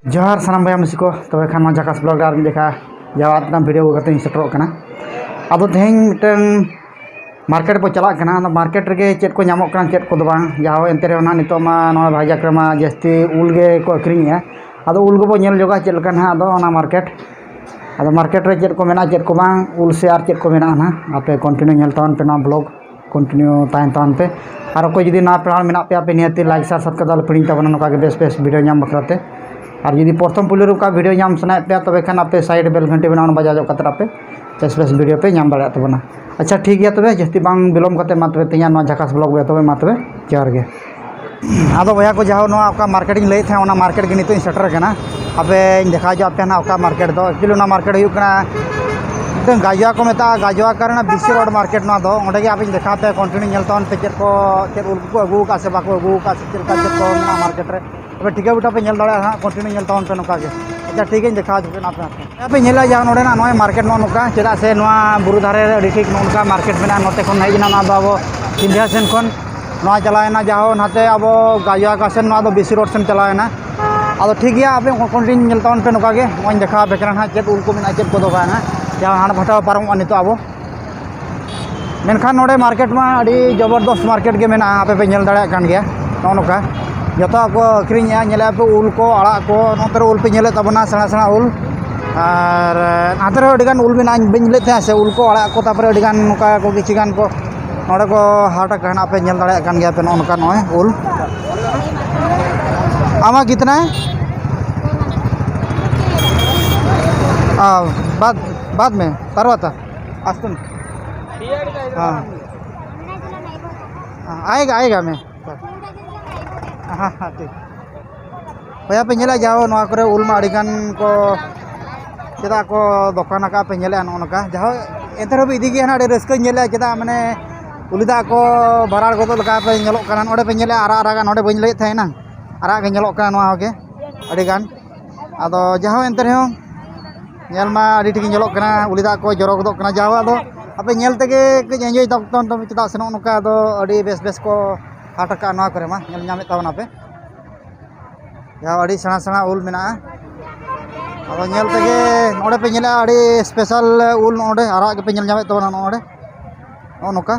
जोहार सानाम भाई मिसी को तब खान झाकास ब्लॉग आर देखा जवाब वीडियो करते सेटरों अब तेहन मिटन मार्केट को चला मार्केट रे चेक को नामों चेक को जहाँ एंते नितोमा भाजाक जास्ती उल को अक्रीने अब उल को नेल जोगा चलका ना मार्केट अब मार्केट रे चेक को मेना चेक को बांग उल से आर चेक को मेना ना आपे कंटिन्यू नेल तावन पे ना ब्लॉग कंटिन्यू तावन पे और कोई जुदी ना पेड़ मेना पे आपे नियति लाइक शेयर सब्सक्राइब पिड़ी तबना नोका बेस बेस वीडियो नाम बखराते और जुदी प्रथम पुलिस का वीडियो नाम सनाए पे तबे खान आपे साइड बेल घंटे बना बजा कते आपे बेस बेस वीडियो पे नाम दाड़ा तबना। अच्छा ठीक है तबे जस्ती बांग बिलोम कते मा तबे तेया नो झाकास ब्लॉग बे तबे मा तबे जोहार गे। आदो भैया को जहाँ नो आपका मार्केटिंग लई थे ओना मार्केट के नितो सेटर कना आपे देखा जो आपे ना आपका मार्केट दो एक्चुअली ना मार्केट हुई कना गाजुआ को मेता गाजुआ कारण बीसी रोड मार्केट ना दो ओंडे आप देखा पे कंटिन्यू नेलतावन पे चेक को उल को अगू का से बाको अगू का से चेक को मार्केट रे तबे टिका बुटा पे नेल दाड़ा हां कंटिन्यू नेलतावन पे नोका के। अच्छा ठीक है देखा जो पे पे नेला जहाँ नोडे ना नोय मार्केट नो नोका चेदा से नोआ बुरु धारे अडी ठीक नोनका मार्केट में नोते खन हेजना ना दो अब सिंधिया सेन खन नोआ चलाएना जहाँ नाते अब गाजुआ का सेन नोआ दो बीसी रोड सेन चलाएना अब ठीक है आप कंटिन्यू नेलतावन पे नोका के नोय देखा बेकरा ना चेक उल को मेना चेक को दोगा ना जहाँ हाण भटा पारम नितो अब मेनखान नोडे मार्केट में अड़ी जबरदस्त मार्केट के मेना आपे पे नेल दाड़ा कान गया नो नोका जो को अक्रीने नेले पे उल को आड़ा को नोते उल पे नेले तबना सेना सेना उल और हाथे अड़ीगान उल मेना बे थे से उल को आड़ा को तापर अड़ीगान नोका को किछिगान को नोडे को हाट कहना पे नेल दाड़ा कान गया पे नो नोका नोय उल आमा कितना है बाद में तरवाता आस्तुन हाँ आएगा मैं हाँ हाँ ठीक भैया पे नेला जाओ नोआ करे उल मा अड़ीगान को चेदा को दुकान का पे नेले नोका जहाँ एंते भी इदी गया ना अड़ी रस्क नेले चेदा माने उलिदा को बराड़ गोदो लगा पे नेलोक काना नोडे पे नेले आरा आरा नोडे बइन लई थाइना आरा के नेलोक काना नोआ के अड़ीगान आदो जहाँ एंते रहो नेल मा अड़ी ठीक नेलोक काना उलिदा को जरो गोदो काना जहाँ आदो आपे नेल तेगे कज एंजॉय तब चेदा से नोका आदो अड़ी बेस बेस को हाट का नोआ करे मा नेल नामे तावना पे जहाँ अड़ी सेना सेना उल मेना अब नेल तेगे नोडे पे नेले अड़ी स्पेशल उल नोडे आरा के पे नेल नामे तावना नोडे नो नोका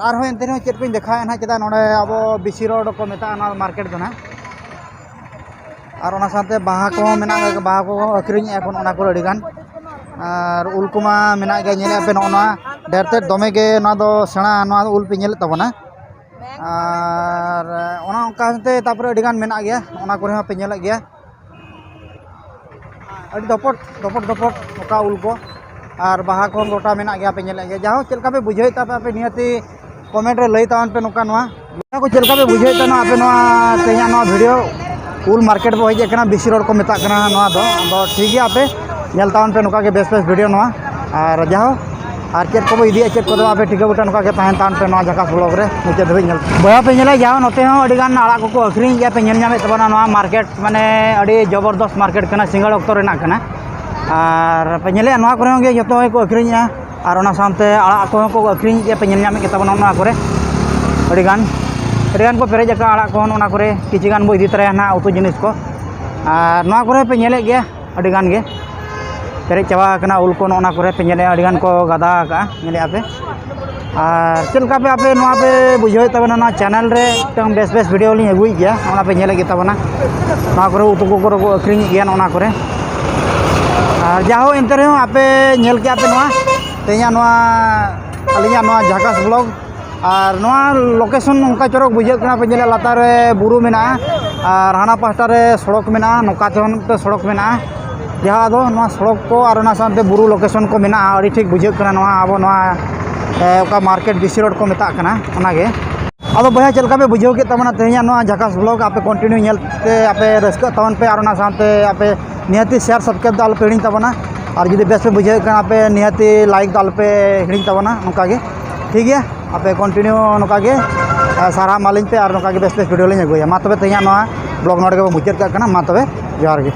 और हो एंते हो चेक पे देखा ना चेदा नोडे अब बीसी रोड को मेता ना मार्केट दो ना और ओना साथे बाहा को मेना बाहा को अक्रीन एखन ओना को अड़ीगान और उल कुमा मेना गे नेले पे नोना डेरते दमे गे ना दो सेना ना उल पे नेले तबना और ओना ओंका ते तापर अड़ीगान मेना गया ओना करे पे नेले गया अड़ी दपट दपट दपट ओका उल को और बाहा को गोटा मेना गया पे नेले गया जहाँ चलका पे बुझे तापे पे नियति कमेंट रे लई तावन पे नोका नोआ को चलका पे बुझे तना आपे नोआ तेया नोआ वीडियो उल मार्केट पे हज कना बीसी रोड को मेता कना नोआ दो ठीक है आपे नेल तावन पे नोका के बेस बेस वीडियो नोआ और जहाँ और चेक को इदी चेक को आपे टिका बुटा नोका के ताहन तावन पे नोआ झाकास ब्लॉग रे मुझे धबे नेल बया पे नेला जहाँ नोते हो अड़ीगान आड़ा को अक्रीन गया पे नेल नामे तबना नोआ मार्केट माने अड़ी जबरदस्त मार्केट कना सिंगल ऑक्टो रेना कना और पे नेले नोआ करे होंगे जतो को अक्रीना और ओना सामते आड़ा को अक्रीन गया पे नेल नामे के तबना नोआ करे अड़ीगान को पेरेज का आड़ा को ओना करे किछिगान बो इदी तराया ना उतु जिनिस को और नोआ करे पे नेले गया अड़ीगान गे पेरेज चावा कना उल को ओना करे पे नेले अड़ीगान को गादा का नेले आपे और चलका पे आपे नोआ पे बुझे तबना ना चैनल रे तम बेस बेस वीडियो लिंग अगुई गया ओना पे नेले गे तबना नोआ करे उतु को अक्रीन गया ओना करे और जहाँ एंते रहो आपे नेल के आपे नोआ तेया नोआ अलिया नोआ झाकास ब्लॉग और नोआ लोकेशन उनका चोरक बुझे कना पे नेले लातार रे बुरु मेना और हाना पास्टा रे सड़क मेना नोका ते सड़क मेना जहाँ दो नोआ सड़क को और ओना साथे बुरु लोकेशन को मेना अड़ी ठीक बुझे कना नोआ अब नोआ ओका मार्केट बीसी रोड को मेता कना ओना गे अब भैया चलका पे बुझे के तमना तेया नोआ झाकास ब्लॉग आपे कंटिन्यू नेलते आपे रस्का तवन पे और ओना साथे आपे नियति शेयर सब्सक्राइब दाल पे हिड़ी तबना और जुदी बेस पे बुझे कना आपे नियति लाइक दाल पे हिड़ी तबना नोका गे ठीक है आपे कंटिन्यू नोका गे सारा मालिन पे और नोका गे बेस बेस वीडियो लिंग अगुया मा तबे तेया नोआ ब्लॉग नोडे के मुचाद का मा तबे जोहार गे।